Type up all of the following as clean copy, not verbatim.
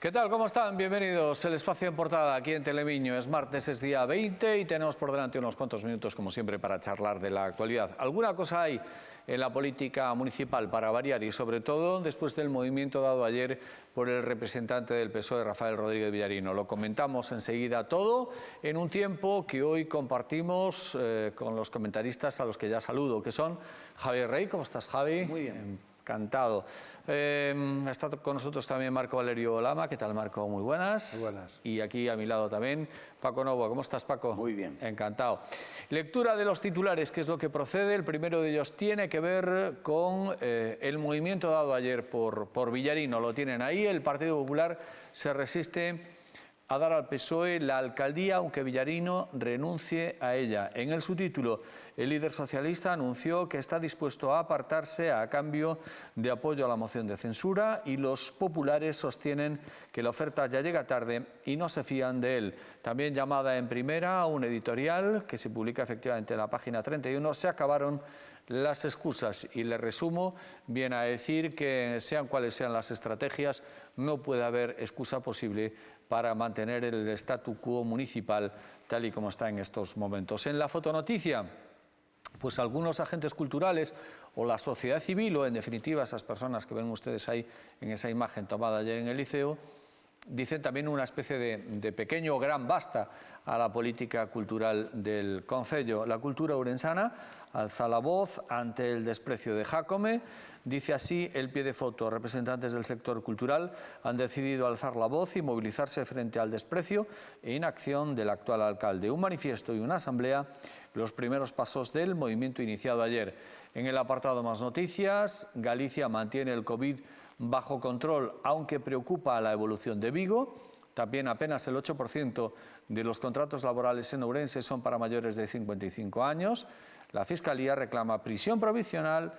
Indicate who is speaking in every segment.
Speaker 1: ¿Qué tal? ¿Cómo están? Bienvenidos. El espacio en portada aquí en Telemiño. Es martes, es día 20 y tenemos por delante unos cuantos minutos, como siempre, para charlar de la actualidad. Alguna cosa hay en la política municipal para variar y, sobre todo, después del movimiento dado ayer por el representante del PSOE, Rafael Rodríguez Villarino. Lo comentamos enseguida todo en un tiempo que hoy compartimos con los comentaristas a los que ya saludo, que son Javier Rey. ¿Cómo estás, Javi?
Speaker 2: Muy bien.
Speaker 1: Encantado. Está con nosotros también Marco Valerio Lama. ¿Qué tal, Marco? Muy buenas.
Speaker 2: Muy buenas.
Speaker 1: Y aquí a mi lado también Paco Novo. ¿Cómo estás, Paco?
Speaker 2: Muy bien.
Speaker 1: Encantado. Lectura de los titulares, que es lo que procede. El primero de ellos tiene que ver con el movimiento dado ayer por Villarino. Lo tienen ahí. El Partido Popular se resiste a dar al PSOE la alcaldía, aunque Villarino renuncie a ella. En el subtítulo, el líder socialista anunció que está dispuesto a apartarse a cambio de apoyo a la moción de censura, y los populares sostienen que la oferta ya llega tarde y no se fían de él. También llamada en primera a un editorial que se publica efectivamente en la página 31, se acabaron las excusas, y le resumo, viene a decir que sean cuales sean las estrategias, no puede haber excusa posible para mantener el statu quo municipal tal y como está en estos momentos. En la fotonoticia, pues algunos agentes culturales o la sociedad civil, o en definitiva esas personas que ven ustedes ahí en esa imagen tomada ayer en el Liceo, dicen también una especie de pequeño o gran basta a la política cultural del concello. La cultura ourensana alza la voz ante el desprecio de Jácome. Dice así el pie de foto: representantes del sector cultural han decidido alzar la voz y movilizarse frente al desprecio e inacción del actual alcalde. Un manifiesto y una asamblea, los primeros pasos del movimiento iniciado ayer. En el apartado Más Noticias, Galicia mantiene el COVID bajo control, aunque preocupa la evolución de Vigo. También apenas el 8% de los contratos laborales en Ourense son para mayores de 55 años. La Fiscalía reclama prisión provisional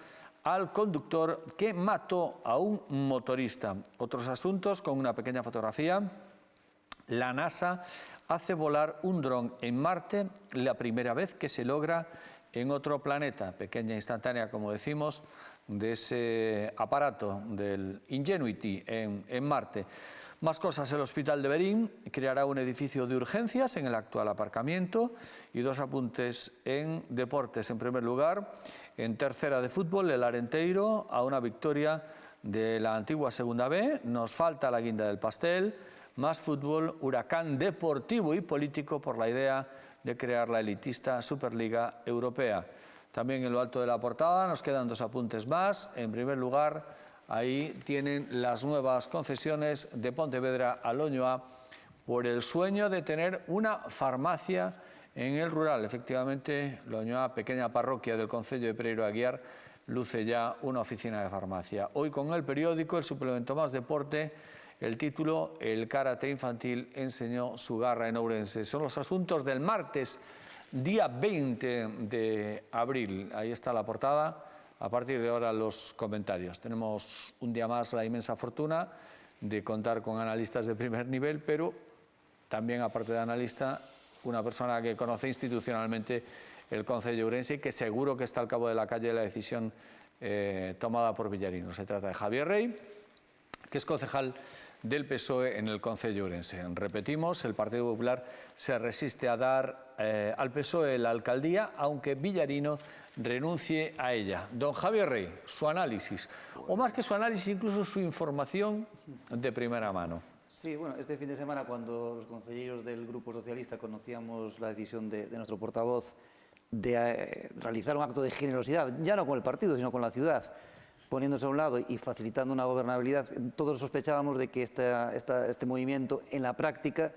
Speaker 1: al conductor que mató a un motorista. Otros asuntos con una pequeña fotografía. La NASA hace volar un dron en Marte, la primera vez que se logra en otro planeta. Pequeña instantánea, como decimos, de ese aparato del Ingenuity en Marte. Más cosas: el Hospital de Berín creará un edificio de urgencias en el actual aparcamiento. Y dos apuntes en deportes. En primer lugar, en tercera de fútbol, el Arenteiro a una victoria de la antigua Segunda B. Nos falta la guinda del pastel. Más fútbol, huracán deportivo y político por la idea de crear la elitista Superliga Europea. También en lo alto de la portada nos quedan dos apuntes más. En primer lugar, ahí tienen las nuevas concesiones de Pontevedra a Loñoa por el sueño de tener una farmacia en el rural. Efectivamente, Loñoa, pequeña parroquia del concello de Pereiro Aguiar, luce ya una oficina de farmacia. Hoy con el periódico, el suplemento Más Deporte, el título: el karate infantil enseñó su garra en Ourense. Son los asuntos del martes, día 20 de abril. Ahí está la portada. A partir de ahora los comentarios. Tenemos un día más la inmensa fortuna de contar con analistas de primer nivel, pero también, aparte de analista, una persona que conoce institucionalmente el concello de Ourense y que seguro que está al cabo de la calle la decisión tomada por Villarino. Se trata de Javier Rey, que es concejal del PSOE en el concello de Ourense. Repetimos, el Partido Popular se resiste a dar al PSOE la alcaldía, aunque Villarino renuncie a ella. Don Javier Rey, su análisis, o más que su análisis, incluso su información de primera mano.
Speaker 2: Sí, bueno, este fin de semana, cuando los consejeros del Grupo Socialista conocíamos la decisión de nuestro portavoz de realizar un acto de generosidad, ya no con el partido, sino con la ciudad, poniéndose a un lado y facilitando una gobernabilidad, todos sospechábamos de que este movimiento en la práctica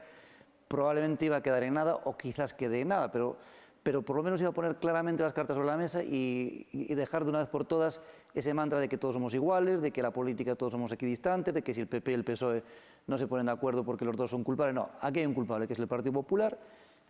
Speaker 2: probablemente iba a quedar en nada, o quizás quede en nada, pero por lo menos iba a poner claramente las cartas sobre la mesa y dejar de una vez por todas ese mantra de que todos somos iguales, de que la política todos somos equidistantes, de que si el PP y el PSOE no se ponen de acuerdo porque los dos son culpables. No, aquí hay un culpable, que es el Partido Popular,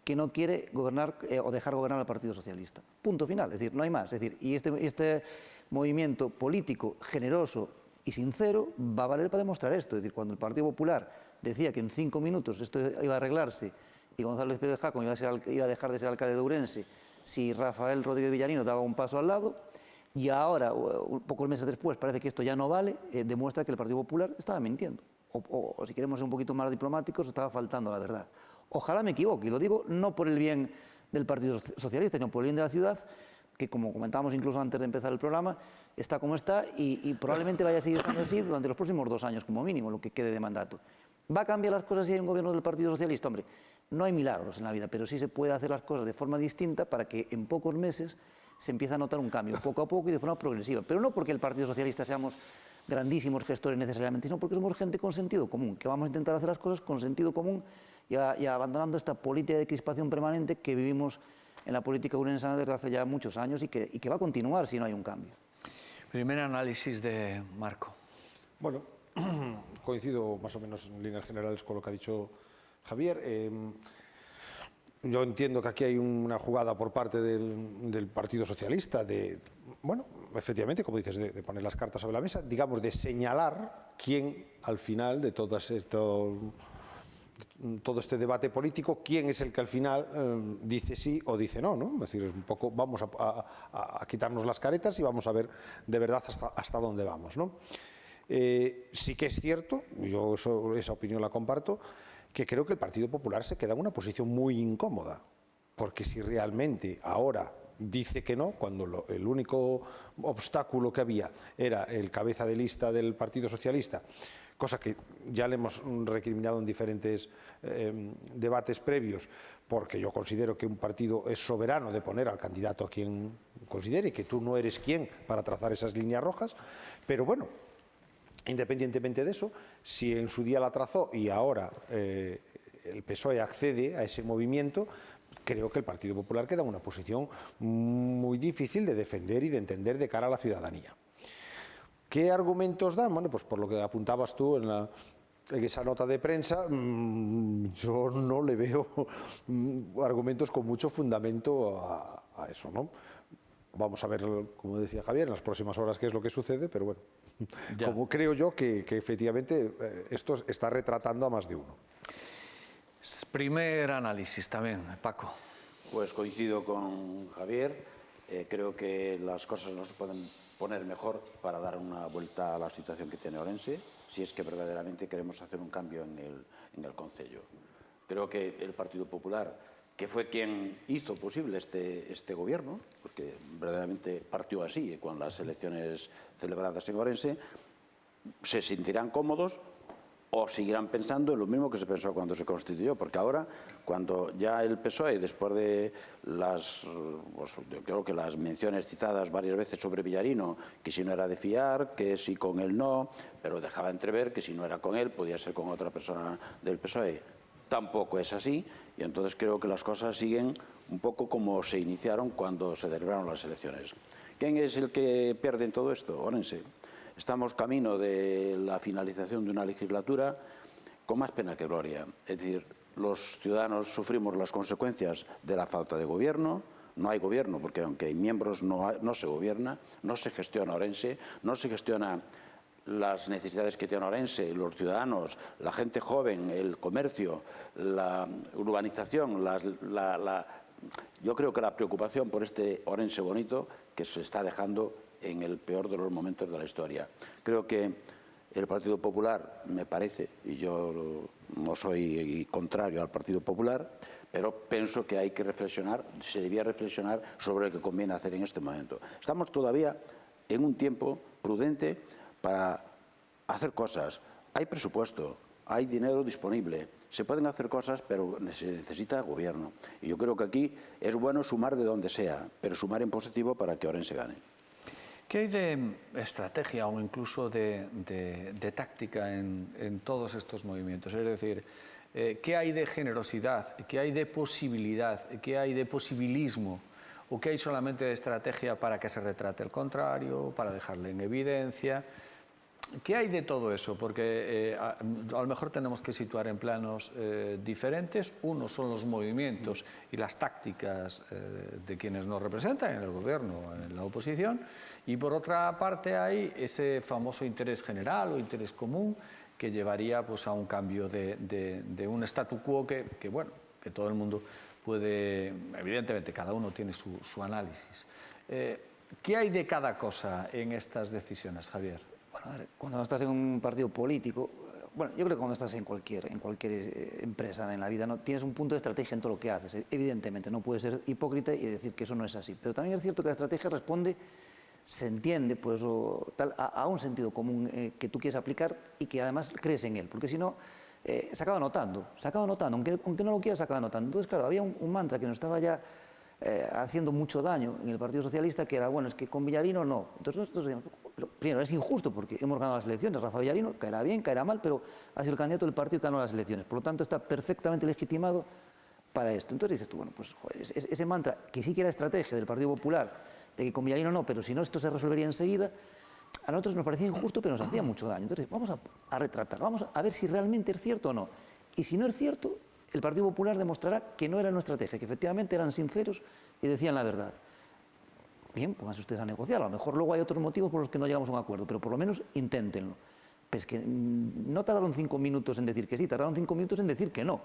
Speaker 2: que no quiere gobernar o dejar gobernar al Partido Socialista. Punto final, es decir, no hay más. Es decir, y este movimiento político generoso y sincero va a valer para demostrar esto. Es decir, cuando el Partido Popular decía que en 5 minutos esto iba a arreglarse y González Pérez Jacón iba a dejar de ser alcalde de Ourense si Rafael Rodríguez Villarino daba un paso al lado, y ahora, pocos meses después, parece que esto ya no vale, demuestra que el Partido Popular estaba mintiendo. O si queremos ser un poquito más diplomáticos, estaba faltando la verdad. Ojalá me equivoque, y lo digo no por el bien del Partido Socialista, sino por el bien de la ciudad, que como comentábamos incluso antes de empezar el programa, está como está y probablemente vaya a seguir estando así durante los próximos 2 años como mínimo, lo que quede de mandato. ¿Va a cambiar las cosas si hay un gobierno del Partido Socialista? Hombre, no hay milagros en la vida, pero sí se puede hacer las cosas de forma distinta para que en pocos meses se empiece a notar un cambio, poco a poco y de forma progresiva. Pero no porque el Partido Socialista seamos grandísimos gestores necesariamente, sino porque somos gente con sentido común, que vamos a intentar hacer las cosas con sentido común y abandonando esta política de crispación permanente que vivimos en la política urensana desde hace ya muchos años y que va a continuar si no hay un cambio.
Speaker 1: Primer análisis de Marco.
Speaker 3: Bueno, coincido más o menos en líneas generales con lo que ha dicho Javier. Yo entiendo que aquí hay una jugada por parte del Partido Socialista de, bueno, efectivamente, como dices, de poner las cartas sobre la mesa, digamos, de señalar quién al final de todo este debate político, quién es el que al final dice sí o dice no, ¿no? Es decir, es un poco, vamos a quitarnos las caretas y vamos a ver de verdad hasta dónde vamos, ¿no? Sí que es cierto, yo esa opinión la comparto, que creo que el Partido Popular se queda en una posición muy incómoda, porque si realmente ahora dice que no, cuando el único obstáculo que había era el cabeza de lista del Partido Socialista, cosa que ya le hemos recriminado en diferentes debates previos, porque yo considero que un partido es soberano de poner al candidato a quien considere, que tú no eres quien para trazar esas líneas rojas, pero bueno, independientemente de eso, si en su día la trazó y ahora el PSOE accede a ese movimiento, creo que el Partido Popular queda en una posición muy difícil de defender y de entender de cara a la ciudadanía. ¿Qué argumentos dan? Bueno, pues por lo que apuntabas tú en esa nota de prensa, yo no le veo argumentos con mucho fundamento a eso, ¿no? Vamos a ver, como decía Javier, en las próximas horas qué es lo que sucede, pero bueno, como creo yo que efectivamente esto está retratando a más de uno.
Speaker 1: Primer análisis también, Paco.
Speaker 4: Pues coincido con Javier, creo que las cosas no se pueden poner mejor para dar una vuelta a la situación que tiene Ourense, si es que verdaderamente queremos hacer un cambio en el concello. Creo que el Partido Popular, que fue quien hizo posible este gobierno, porque verdaderamente partió así con las elecciones celebradas en Ourense, se sentirán cómodos o seguirán pensando en lo mismo que se pensó cuando se constituyó, porque ahora, cuando ya el PSOE, después de yo creo que las menciones citadas varias veces sobre Villarino, que si no era de fiar, que si con él no, pero dejaba entrever que si no era con él, podía ser con otra persona del PSOE. Tampoco es así, y entonces creo que las cosas siguen un poco como se iniciaron cuando se celebraron las elecciones. ¿Quién es el que pierde en todo esto? Ourense. Estamos camino de la finalización de una legislatura con más pena que gloria. Es decir, los ciudadanos sufrimos las consecuencias de la falta de gobierno. No hay gobierno porque aunque hay miembros no se gobierna, no se gestiona Ourense, no se gestiona las necesidades que tiene Ourense, los ciudadanos, la gente joven, el comercio, la urbanización, yo creo que la preocupación por este Ourense bonito que se está dejando en el peor de los momentos de la historia. Creo que el Partido Popular, me parece, y yo no soy contrario al Partido Popular, pero pienso que hay que reflexionar, se debía reflexionar sobre lo que conviene hacer en este momento. Estamos todavía en un tiempo prudente para hacer cosas. Hay presupuesto, hay dinero disponible, se pueden hacer cosas, pero se necesita gobierno. Y yo creo que aquí es bueno sumar de donde sea, pero sumar en positivo para que Ourense gane.
Speaker 1: ¿Qué hay de estrategia o incluso de táctica en todos estos movimientos? Es decir, ¿qué hay de generosidad? ¿Qué hay de posibilidad? ¿Qué hay de posibilismo? ¿O qué hay solamente de estrategia para que se retrate el contrario, para dejarle en evidencia? ¿Qué hay de todo eso? Porque a lo mejor tenemos que situar en planos diferentes. Uno son los movimientos y las tácticas de quienes nos representan en el gobierno, en la oposición, y por otra parte hay ese famoso interés general o interés común que llevaría pues, a un cambio de un statu quo que, bueno, que todo el mundo puede, evidentemente cada uno tiene su análisis. ¿Qué hay de cada cosa en estas decisiones, Javier?
Speaker 2: Bueno, a ver, cuando estás en un partido político, bueno, yo creo que cuando estás en cualquier empresa en la vida, ¿no? Tienes un punto de estrategia en todo lo que haces. Evidentemente, no puedes ser hipócrita y decir que eso no es así. Pero también es cierto que la estrategia responde, se entiende, pues, a un sentido común que tú quieres aplicar y que además crees en él. Porque si no, se acaba notando, aunque no lo quieras, se acaba notando. Entonces, claro, había un mantra que nos estaba ya haciendo mucho daño en el Partido Socialista, que era, bueno, es que con Villarino no. Entonces nosotros decíamos, pero primero, es injusto porque hemos ganado las elecciones. Rafa Villarino caerá bien, caerá mal, pero ha sido el candidato del partido que ganó las elecciones. Por lo tanto, está perfectamente legitimado para esto. Entonces dices tú, bueno, pues joder, ese mantra, que sí que era estrategia del Partido Popular, de que con Villarino no, pero si no, esto se resolvería enseguida, a nosotros nos parecía injusto, pero nos hacía mucho daño. Entonces, vamos a retratar, vamos a ver si realmente es cierto o no. Y si no es cierto, el Partido Popular demostrará que no era una estrategia, que efectivamente eran sinceros y decían la verdad. Bien, pónganse ustedes a negociar. A lo mejor luego hay otros motivos por los que no llegamos a un acuerdo, pero por lo menos inténtenlo. Pero es que no tardaron 5 minutos en decir que sí, tardaron 5 minutos en decir que no.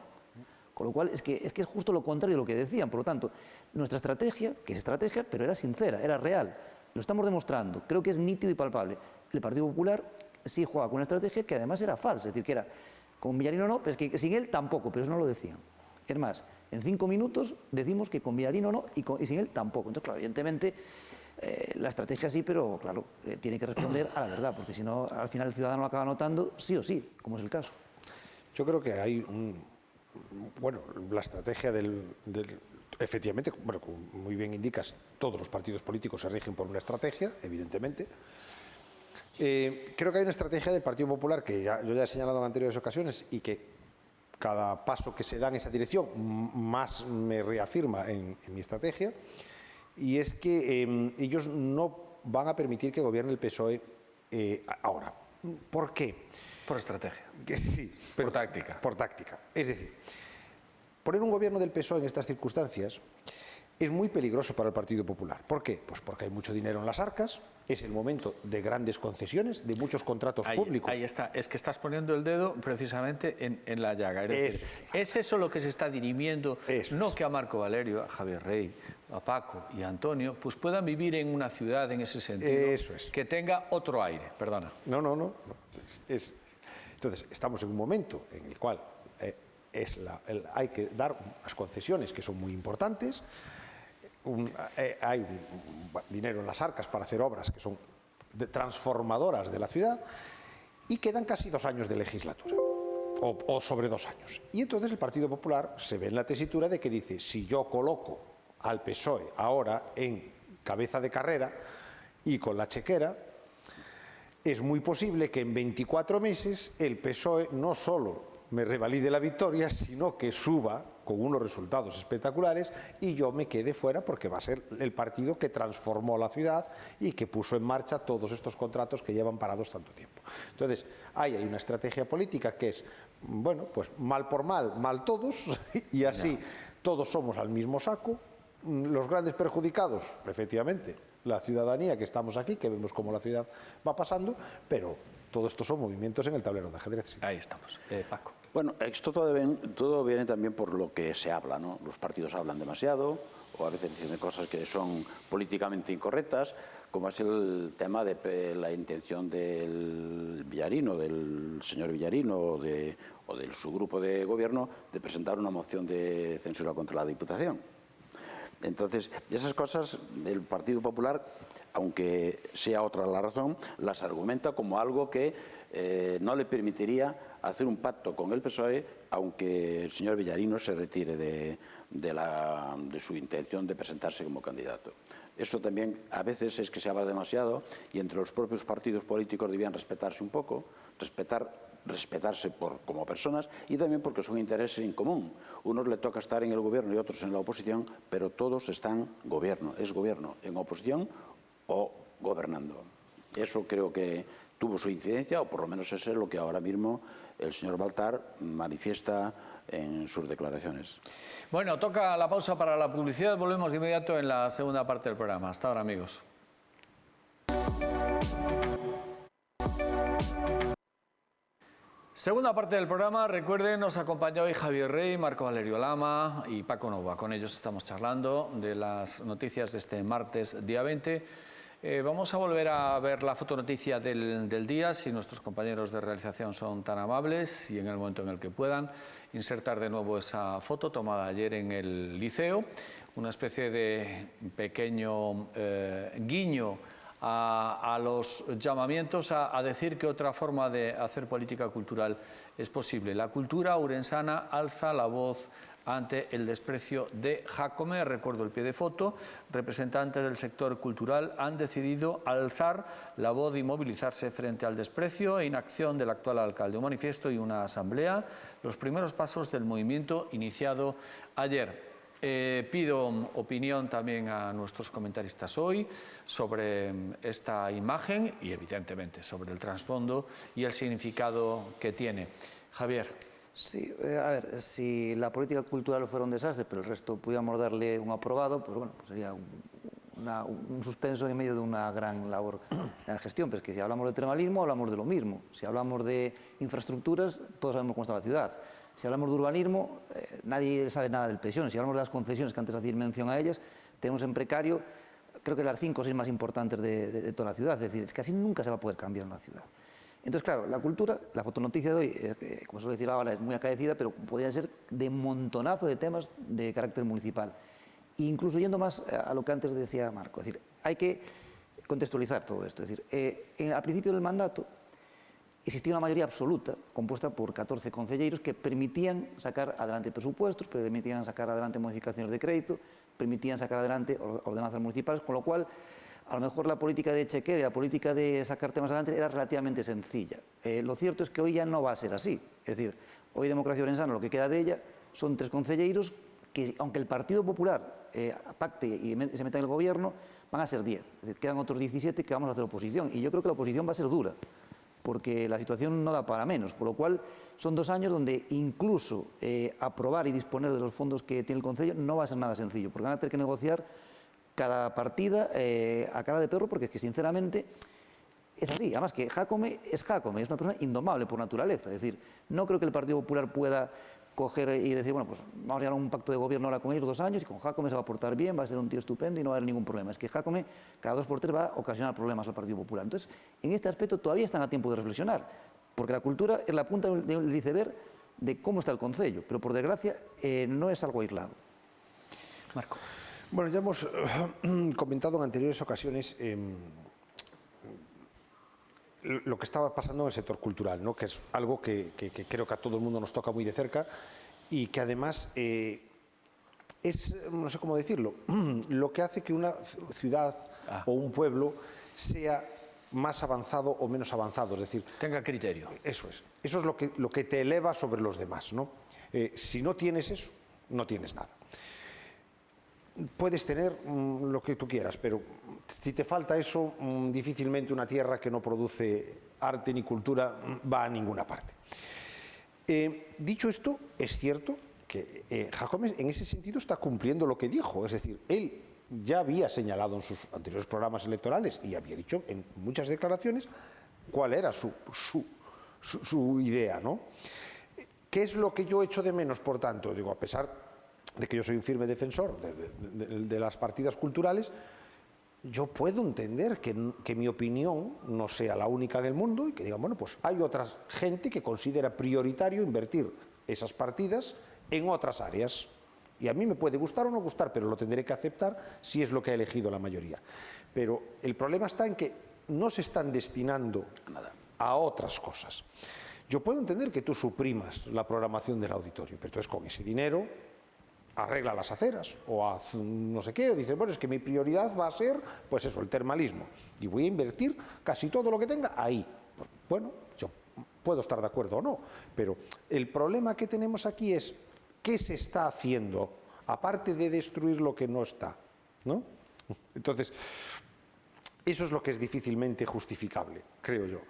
Speaker 2: Con lo cual, es que es justo lo contrario de lo que decían. Por lo tanto, nuestra estrategia, que es estrategia, pero era sincera, era real. Lo estamos demostrando. Creo que es nítido y palpable. El Partido Popular sí juega con una estrategia que además era falsa. Es decir, que era con Villarino no, pero es que sin él tampoco, pero eso no lo decían. Es más, en 5 minutos decimos que con Villarino no y sin él tampoco. Entonces, claro, evidentemente, la estrategia sí, pero claro, tiene que responder a la verdad, porque si no, al final el ciudadano lo acaba notando sí o sí, como es el caso.
Speaker 3: Yo creo que hay bueno, la estrategia efectivamente, bueno, como muy bien indicas, todos los partidos políticos se rigen por una estrategia, evidentemente. Creo que hay una estrategia del Partido Popular que yo ya he señalado en anteriores ocasiones y que cada paso que se da en esa dirección más me reafirma en mi estrategia, y es que ellos no van a permitir que gobierne el PSOE ahora. ¿Por qué?
Speaker 1: Por estrategia.
Speaker 3: Sí,
Speaker 1: por táctica.
Speaker 3: Por táctica. Es decir, poner un gobierno del PSOE en estas circunstancias es muy peligroso para el Partido Popular. ¿Por qué? Pues porque hay mucho dinero en las arcas, es el momento de grandes concesiones, de muchos contratos públicos.
Speaker 1: Ahí está, es que estás poniendo el dedo precisamente en la llaga. Es decir, es eso lo que se está dirimiendo, no que a Marco Valerio, a Javier Rey, a Paco y a Antonio, pues puedan vivir en una ciudad en ese sentido, que tenga otro aire, perdona.
Speaker 3: No. Entonces, estamos en un momento en el cual hay que dar unas concesiones que son muy importantes. Hay dinero en las arcas para hacer obras que son transformadoras de la ciudad y quedan casi 2 años de legislatura o sobre 2 años. Y entonces el Partido Popular se ve en la tesitura de que dice, si yo coloco al PSOE ahora en cabeza de carrera y con la chequera, es muy posible que en 24 meses el PSOE no solo me revalide la victoria, sino que suba con unos resultados espectaculares y yo me quede fuera porque va a ser el partido que transformó la ciudad y que puso en marcha todos estos contratos que llevan parados tanto tiempo. Entonces, ahí hay una estrategia política que es, bueno, pues mal por mal todos, y así todos somos al mismo saco. Los grandes perjudicados, efectivamente, la ciudadanía que estamos aquí, que vemos cómo la ciudad va pasando, pero todo esto son movimientos en el tablero de ajedrez. Sí.
Speaker 1: Ahí estamos. Paco.
Speaker 4: Bueno, esto todo viene también por lo que se habla, ¿no? Los partidos hablan demasiado, o a veces dicen cosas que son políticamente incorrectas, como es el tema de la intención del Villarino, del señor Villarino o de su grupo de gobierno de presentar una moción de censura contra la Diputación. Entonces, esas cosas del Partido Popular, aunque sea otra la razón, las argumenta como algo que no le permitiría hacer un pacto con el PSOE, aunque el señor Villarino se retire de su intención de presentarse como candidato. Esto también a veces es que se habla demasiado y entre los propios partidos políticos debían respetarse un poco, respetarse como personas y también porque son intereses en común. Unos le toca estar en el gobierno y otros en la oposición, pero todos están gobierno, en oposición o gobernando. Eso creo que tuvo su incidencia, o por lo menos eso es lo que ahora mismo el señor Baltar manifiesta en sus declaraciones.
Speaker 1: Bueno, toca la pausa para la publicidad. Volvemos de inmediato en la segunda parte del programa. Hasta ahora, amigos. Segunda parte del programa, recuerden, nos acompaña hoy Javier Rey, Marco Valerio Lama y Paco Nova. Con ellos estamos charlando de las noticias de este martes, día 20. Vamos a volver a ver la fotonoticia del día, si nuestros compañeros de realización son tan amables y en el momento en el que puedan insertar de nuevo esa foto tomada ayer en el Liceo, una especie de pequeño guiño a los llamamientos a decir que otra forma de hacer política cultural es posible. La cultura urensana alza la voz ante el desprecio de Jácome. Recuerdo el pie de foto. Representantes del sector cultural han decidido alzar la voz y movilizarse frente al desprecio e inacción del actual alcalde. Un manifiesto y una asamblea, los primeros pasos del movimiento iniciado ayer. Pido opinión también a nuestros comentaristas hoy sobre esta imagen y evidentemente sobre el trasfondo y el significado que tiene. Javier.
Speaker 2: Sí, a ver, si la política cultural fuera un desastre, pero el resto pudiéramos darle un aprobado, pues bueno, pues sería un suspenso en medio de una gran labor de gestión. Pero es que si hablamos de termalismo, hablamos de lo mismo. Si hablamos de infraestructuras, todos sabemos cómo está la ciudad. Si hablamos de urbanismo, nadie sabe nada del pensión. Si hablamos de las concesiones, que antes hacía mención a ellas, tenemos en precario, creo que las 5 o 6 más importantes de toda la ciudad. Es decir, es que así nunca se va a poder cambiar una ciudad. Entonces, claro, la cultura, la fotonoticia de hoy, como suelo decir ahora, es muy acaecida, pero podría ser de montonazo de temas de carácter municipal. E incluso yendo más a lo que antes decía Marco, es decir, hay que contextualizar todo esto. Es decir, al principio del mandato existía una mayoría absoluta compuesta por 14 concelleiros que permitían sacar adelante presupuestos, permitían sacar adelante modificaciones de crédito, permitían sacar adelante ordenanzas municipales, con lo cual a lo mejor la política de chequera y la política de sacar temas adelante era relativamente sencilla. Lo cierto es que hoy ya no va a ser así. Es decir, hoy Democracia Orensana, lo que queda de ella, son 3 concelleiros que, aunque el Partido Popular pacte y se meta en el gobierno, van a ser 10. Es decir, quedan otros 17 que vamos a hacer oposición. Y yo creo que la oposición va a ser dura, porque la situación no da para menos, por lo cual son 2 años donde incluso aprobar y disponer de los fondos que tiene el Concello no va a ser nada sencillo, porque van a tener que negociar cada partida a cara de perro, porque es que sinceramente es así. Además que Jácome, es una persona indomable por naturaleza. Es decir, no creo que el Partido Popular pueda coger y decir, bueno, pues vamos a llegar a un pacto de gobierno ahora con ellos 2 años y con Jácome se va a portar bien, va a ser un tío estupendo y no va a haber ningún problema. Es que Jácome cada 2 por 3 va a ocasionar problemas al Partido Popular. Entonces, en este aspecto todavía están a tiempo de reflexionar, porque la cultura es la punta del iceberg de cómo está el Concello, pero por desgracia no es algo aislado.
Speaker 1: Marco.
Speaker 3: Bueno, ya hemos comentado en anteriores ocasiones lo que estaba pasando en el sector cultural, ¿no? Que es algo que creo que a todo el mundo nos toca muy de cerca y que además es, no sé cómo decirlo, lo que hace que una ciudad o un pueblo sea más avanzado o menos avanzado, es decir,
Speaker 1: tenga criterio.
Speaker 3: Eso es lo que te eleva sobre los demás, ¿no? Si no tienes eso, no tienes nada. Puedes tener lo que tú quieras, pero si te falta eso, difícilmente una tierra que no produce arte ni cultura va a ninguna parte. Dicho esto, es cierto que Jácome en ese sentido está cumpliendo lo que dijo, es decir, él ya había señalado en sus anteriores programas electorales y había dicho en muchas declaraciones cuál era su idea, ¿no? ¿Qué es lo que yo echo de menos, por tanto? Digo, a pesar de que yo soy un firme defensor de las partidas culturales, yo puedo entender que mi opinión no sea la única en el mundo y que digan, bueno, pues hay otra gente que considera prioritario invertir esas partidas en otras áreas. Y a mí me puede gustar o no gustar, pero lo tendré que aceptar si es lo que ha elegido la mayoría. Pero el problema está en que no se están destinando a otras cosas. Yo puedo entender que tú suprimas la programación del auditorio, pero entonces con ese dinero arregla las aceras o haz no sé qué, o dices, bueno, es que mi prioridad va a ser, pues eso, el termalismo, y voy a invertir casi todo lo que tenga ahí. Pues, bueno, yo puedo estar de acuerdo o no, pero el problema que tenemos aquí es qué se está haciendo, aparte de destruir lo que no está, ¿no? Entonces, eso es lo que es difícilmente justificable, creo yo.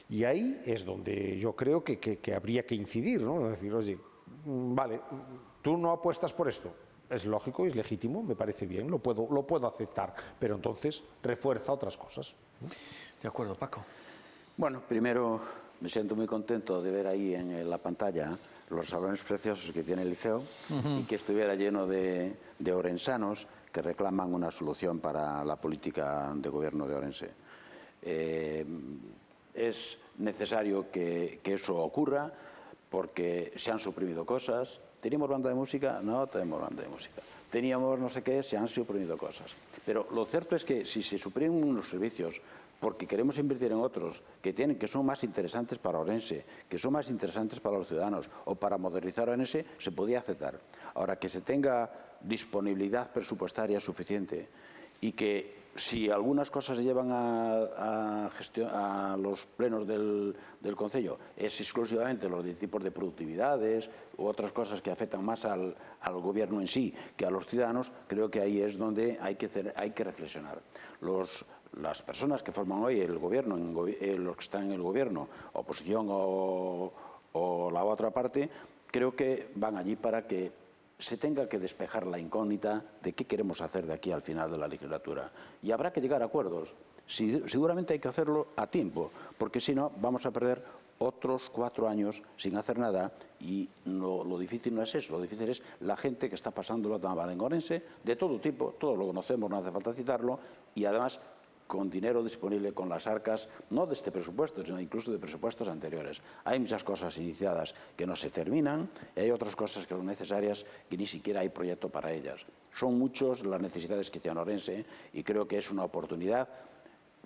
Speaker 3: Y ahí es donde yo creo que habría que incidir, ¿no? Es decir, oye, vale, tú no apuestas por esto, es lógico, es legítimo, me parece bien, lo puedo aceptar, pero entonces refuerza otras cosas.
Speaker 1: De acuerdo, Paco.
Speaker 4: Bueno, primero me siento muy contento de ver ahí en la pantalla los salones preciosos que tiene el Liceo y que estuviera lleno de orensanos que reclaman una solución para la política de gobierno de Orense. Es necesario que eso ocurra porque se han suprimido cosas. ¿Teníamos banda de música? No tenemos banda de música. Teníamos no sé qué, se han suprimido cosas. Pero lo cierto es que si se suprimen unos servicios porque queremos invertir en otros que son más interesantes para Orense, que son más interesantes para los ciudadanos o para modernizar Orense, se podía aceptar. Ahora, que se tenga disponibilidad presupuestaria suficiente y que si algunas cosas se llevan a los plenos del Concello es exclusivamente los de tipos de productividades u otras cosas que afectan más al gobierno en sí que a los ciudadanos, creo que ahí es donde hay que reflexionar. Las personas que forman hoy el gobierno, los que están en el gobierno, oposición o la otra parte, creo que van allí para que se tenga que despejar la incógnita de qué queremos hacer de aquí al final de la legislatura. Y habrá que llegar a acuerdos. Seguramente hay que hacerlo a tiempo, porque si no vamos a perder otros 4 años sin hacer nada y lo difícil no es eso, lo difícil es la gente que está pasándolo tan mal en Orense, de todo tipo, todos lo conocemos, no hace falta citarlo, y además con dinero disponible, con las arcas, no de este presupuesto, sino incluso de presupuestos anteriores. Hay muchas cosas iniciadas que no se terminan y hay otras cosas que son necesarias que ni siquiera hay proyecto para ellas. Son muchas las necesidades que tiene Orense y creo que es una oportunidad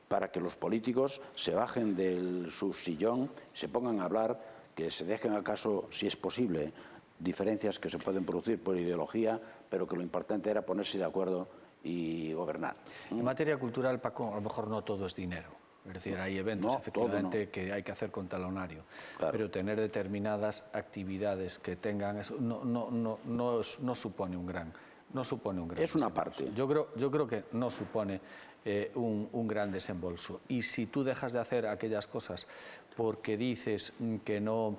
Speaker 4: para que los políticos se bajen del sillón, se pongan a hablar, que se dejen acaso, si es posible, diferencias que se pueden producir por ideología, pero que lo importante era ponerse de acuerdo y gobernar.
Speaker 1: En materia cultural, Paco, a lo mejor no todo es dinero. Es decir, hay eventos efectivamente que hay que hacer con talonario, claro, pero tener determinadas actividades que tengan eso no supone un gran
Speaker 4: es una parte.
Speaker 1: Yo creo que no supone un gran desembolso. Y si tú dejas de hacer aquellas cosas porque dices que no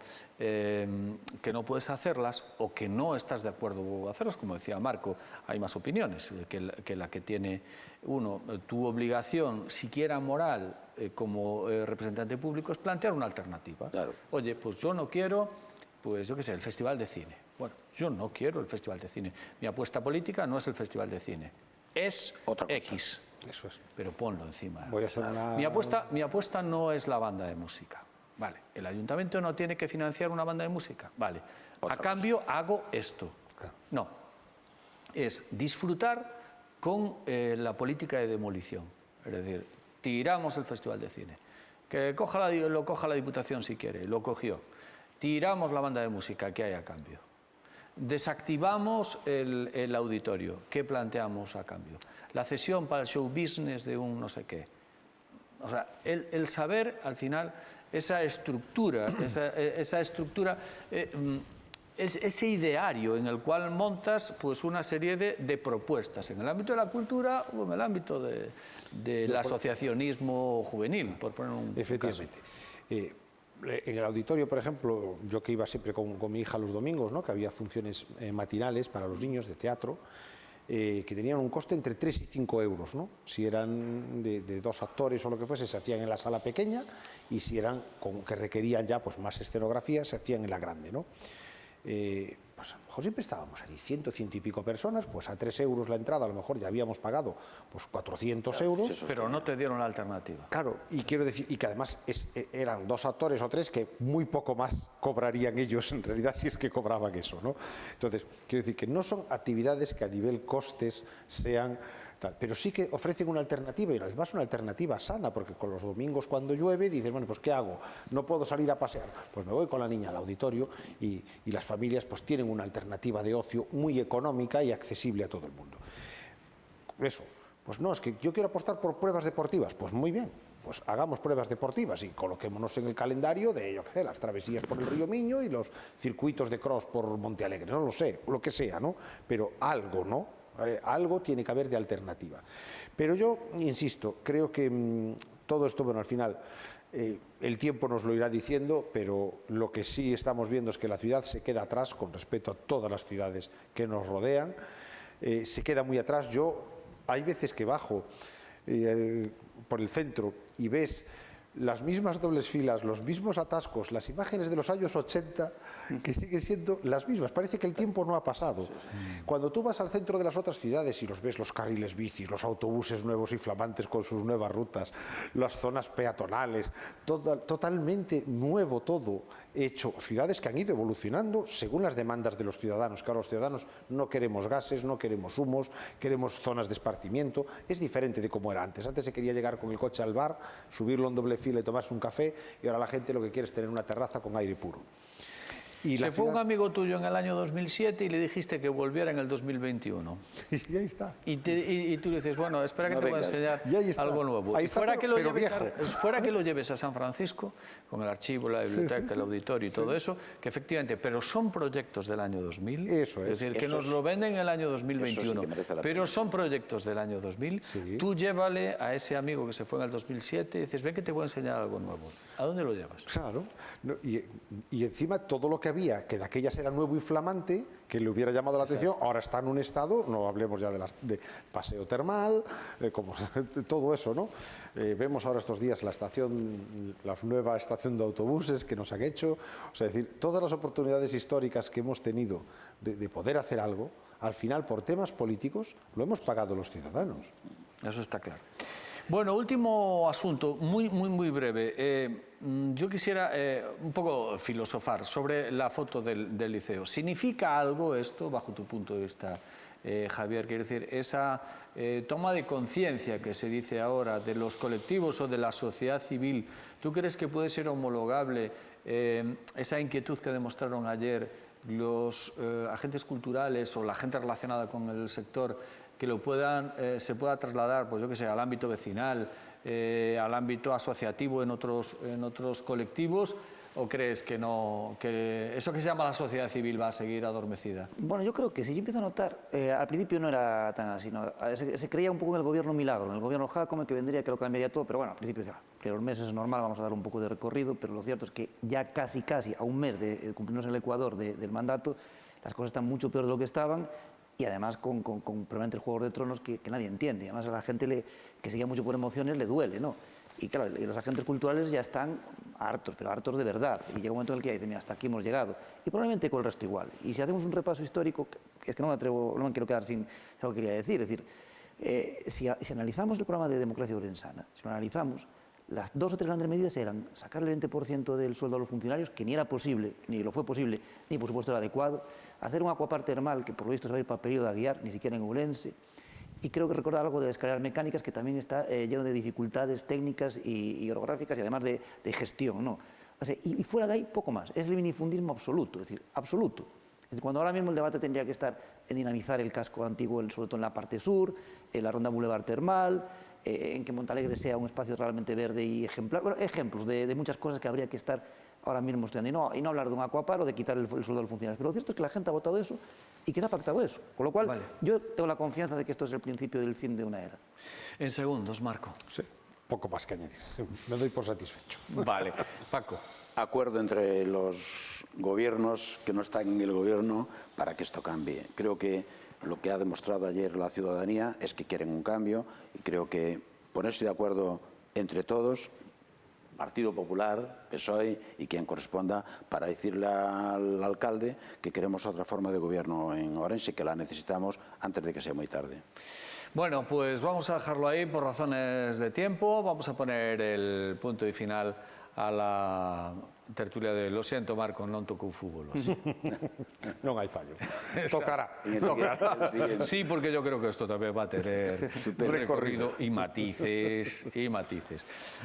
Speaker 1: puedes hacerlas o que no estás de acuerdo en hacerlas, como decía Marco, hay más opiniones que la que tiene uno. Tu obligación, siquiera moral, como representante público, es plantear una alternativa.
Speaker 4: Claro.
Speaker 1: Oye, pues yo no quiero, pues yo qué sé, el Festival de Cine. Bueno, yo no quiero el Festival de Cine. Mi apuesta política no es el Festival de Cine, es
Speaker 4: otra cosa.
Speaker 1: X.
Speaker 3: Eso es.
Speaker 1: Pero ponlo encima.
Speaker 3: Voy a hacer una...
Speaker 1: Mi apuesta no es la banda de música. Vale, el ayuntamiento no tiene que financiar una banda de música. Vale, a cambio hago esto.
Speaker 3: Claro.
Speaker 1: No, es disfrutar con la política de demolición. Es decir, tiramos el Festival de Cine. Que lo coja la Diputación si quiere, lo cogió. Tiramos la banda de música, ¿qué hay a cambio? Desactivamos el auditorio, ¿qué planteamos a cambio? La cesión para el show business de un no sé qué. O sea, el saber, al final, esa estructura, ese ideario en el cual montas pues, una serie de propuestas en el ámbito de la cultura o en el ámbito del asociacionismo juvenil, por poner un
Speaker 3: Efectivamente.
Speaker 1: caso.
Speaker 3: En el auditorio, por ejemplo, yo que iba siempre con mi hija los domingos, ¿no?, que había funciones matinales para los niños de teatro, que tenían un coste entre 3 y 5 euros, ¿no? Si eran de 2 actores o lo que fuese, se hacían en la sala pequeña, y si eran que requerían ya pues, más escenografía, se hacían en la grande, ¿no? Pues a lo mejor siempre estábamos allí, 100 y pico personas, pues a 3 euros la entrada, a lo mejor ya habíamos pagado pues 400 euros.
Speaker 1: Pero no te dieron la alternativa.
Speaker 3: Claro, y quiero decir, y que además eran 2 actores o 3 que muy poco más cobrarían ellos en realidad si es que cobraban eso, ¿no? Entonces, quiero decir que no son actividades que a nivel costes sean tal, pero sí que ofrecen una alternativa, y además una alternativa sana, porque con los domingos cuando llueve dices, bueno, pues ¿qué hago? No puedo salir a pasear, pues me voy con la niña al auditorio, y las familias pues tienen una alternativa de ocio muy económica y accesible a todo el mundo. Eso, pues no, es que yo quiero apostar por pruebas deportivas, pues muy bien, pues hagamos pruebas deportivas y coloquémonos en el calendario de, yo qué sé, las travesías por el río Miño y los circuitos de cross por Monte Alegre, no lo sé, lo que sea, ¿no? Pero algo, ¿no? Algo tiene que haber de alternativa. Pero yo, insisto, creo que todo esto, bueno, al final el tiempo nos lo irá diciendo, pero lo que sí estamos viendo es que la ciudad se queda atrás con respecto a todas las ciudades que nos rodean, se queda muy atrás. Yo hay veces que bajo por el centro y ves las mismas dobles filas, los mismos atascos, las imágenes de los años 80 que siguen siendo las mismas. Parece que el tiempo no ha pasado. Cuando tú vas al centro de las otras ciudades y los ves, los carriles bicis, los autobuses nuevos y flamantes con sus nuevas rutas, las zonas peatonales, totalmente nuevo todo hecho. Ciudades que han ido evolucionando según las demandas de los ciudadanos. Claro, los ciudadanos no queremos gases, no queremos humos, queremos zonas de esparcimiento. Es diferente de como era antes. Antes se quería llegar con el coche al bar, subirlo en doble fila y tomarse un café, y ahora la gente lo que quiere es tener una terraza con aire puro. Y
Speaker 1: Se fue un amigo tuyo en el año 2007 y le dijiste que volviera en el 2021.
Speaker 3: Y ahí está.
Speaker 1: Y tú le dices, bueno, espera que te voy a enseñar algo nuevo.
Speaker 3: Ahí
Speaker 1: Y
Speaker 3: está,
Speaker 1: fuera que lo
Speaker 3: pero
Speaker 1: lleves
Speaker 3: viejo.
Speaker 1: fuera que lo lleves a San Francisco, con el archivo, la biblioteca, el auditorio y todo eso, que efectivamente, pero son proyectos del año 2000.
Speaker 3: Eso es.
Speaker 1: Es decir, que nos lo venden en el año 2021,
Speaker 4: eso sí que merece la
Speaker 1: pero
Speaker 4: pena.
Speaker 1: son proyectos del año 2000.
Speaker 3: Sí.
Speaker 1: Tú llévale a ese amigo que se fue en el 2007 y dices, ven que te voy a enseñar algo nuevo. ¿A dónde lo llevas?
Speaker 3: Claro. No, y encima todo lo que había, que de aquellas era nuevo y flamante, que le hubiera llamado la atención, ahora está en un estado, no hablemos ya de paseo termal, como todo eso, ¿no? Vemos ahora estos días la nueva estación de autobuses que nos han hecho, o sea, es decir, todas las oportunidades históricas que hemos tenido de poder hacer algo, al final por temas políticos lo hemos pagado los ciudadanos.
Speaker 1: Eso está claro. Bueno, último asunto, muy breve. Yo quisiera un poco filosofar sobre la foto del liceo. ¿Significa algo esto, bajo tu punto de vista, Javier? Quiero decir, esa toma de conciencia que se dice ahora de los colectivos o de la sociedad civil, ¿tú crees que puede ser homologable esa inquietud que demostraron ayer los agentes culturales o la gente relacionada con el sector, que se pueda trasladar, pues yo que sé, al ámbito vecinal, al ámbito asociativo en otros colectivos? ¿O crees que no, que eso que se llama la sociedad civil va a seguir adormecida?
Speaker 2: Bueno, yo creo que sí, yo empiezo a notar, al principio no era tan así, ¿no? Se creía un poco en el gobierno milagro, en el gobierno Jácome, que vendría, que lo cambiaría todo, pero bueno, al principio decía, los meses es normal, vamos a dar un poco de recorrido, pero lo cierto es que ya casi a un mes de cumplirnos el Ecuador del mandato, las cosas están mucho peor de lo que estaban, y además con probablemente el Juego de Tronos que nadie entiende, además a la gente que seguía mucho por emociones le duele, ¿no? Y claro, y los agentes culturales ya están hartos, pero hartos de verdad. Y llega un momento en el que dicen, mira, hasta aquí hemos llegado. Y probablemente con el resto igual. Y si hacemos un repaso histórico, que es que no me quiero quedar sin lo que quería decir. Es decir, si analizamos el programa de democracia orensana, si lo analizamos, las dos o tres grandes medidas eran sacar el 20% del sueldo a los funcionarios, que ni era posible, ni lo fue posible, ni por supuesto era adecuado, hacer un acuapar termal, que por lo visto se va a ir para periodo a guiar, ni siquiera en Ourense, y creo que recordar algo de las escaleras mecánicas, que también está lleno de dificultades técnicas y orográficas y además de gestión, ¿no? O sea, y fuera de ahí, poco más. Es el minifundismo absoluto, es decir, absoluto. Es decir, cuando ahora mismo el debate tendría que estar en dinamizar el casco antiguo, sobre todo en la parte sur, en la ronda Boulevard Termal, en que Montalegre sea un espacio realmente verde y ejemplar. Bueno, ejemplos de muchas cosas que habría que estar ahora mismo estudiando. Y no hablar de un acuapar o de quitar el sueldo de los funcionarios. Pero lo cierto es que la gente ha votado eso y que se ha pactado eso. Con lo cual, yo tengo la confianza de que esto es el principio del fin de una era.
Speaker 1: En segundos, Marco.
Speaker 3: Sí, poco más que añadir. Me doy por satisfecho.
Speaker 1: Vale. Paco.
Speaker 4: Acuerdo entre los gobiernos que no están en el gobierno para que esto cambie. Creo que lo que ha demostrado ayer la ciudadanía es que quieren un cambio y creo que ponerse de acuerdo entre todos, Partido Popular, PSOE y quien corresponda, para decirle al alcalde que queremos otra forma de gobierno en Ourense, que la necesitamos antes de que sea muy tarde.
Speaker 1: Bueno, pues vamos a dejarlo ahí por razones de tiempo. Vamos a poner el punto y final a la tertulia de lo siento, Marco, non tocou fútbol.
Speaker 3: Non hai fallo. Tocará.
Speaker 1: Sí, porque yo creo que esto también va a tener recorrido y matices.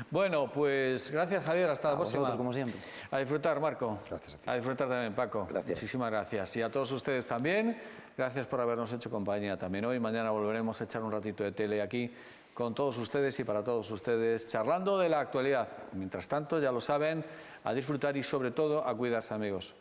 Speaker 1: Bueno, pues gracias, Javier, hasta la próxima.
Speaker 2: Vosotros, como siempre.
Speaker 1: A disfrutar, Marco.
Speaker 3: Gracias a ti.
Speaker 1: A disfrutar también, Paco.
Speaker 4: Gracias.
Speaker 1: Muchísimas gracias. Y a todos ustedes también, gracias por habernos hecho compañía también hoy. Mañana volveremos a echar un ratito de tele aquí con todos ustedes y para todos ustedes, charlando de la actualidad. Mientras tanto, ya lo saben, a disfrutar y sobre todo a cuidarse, amigos.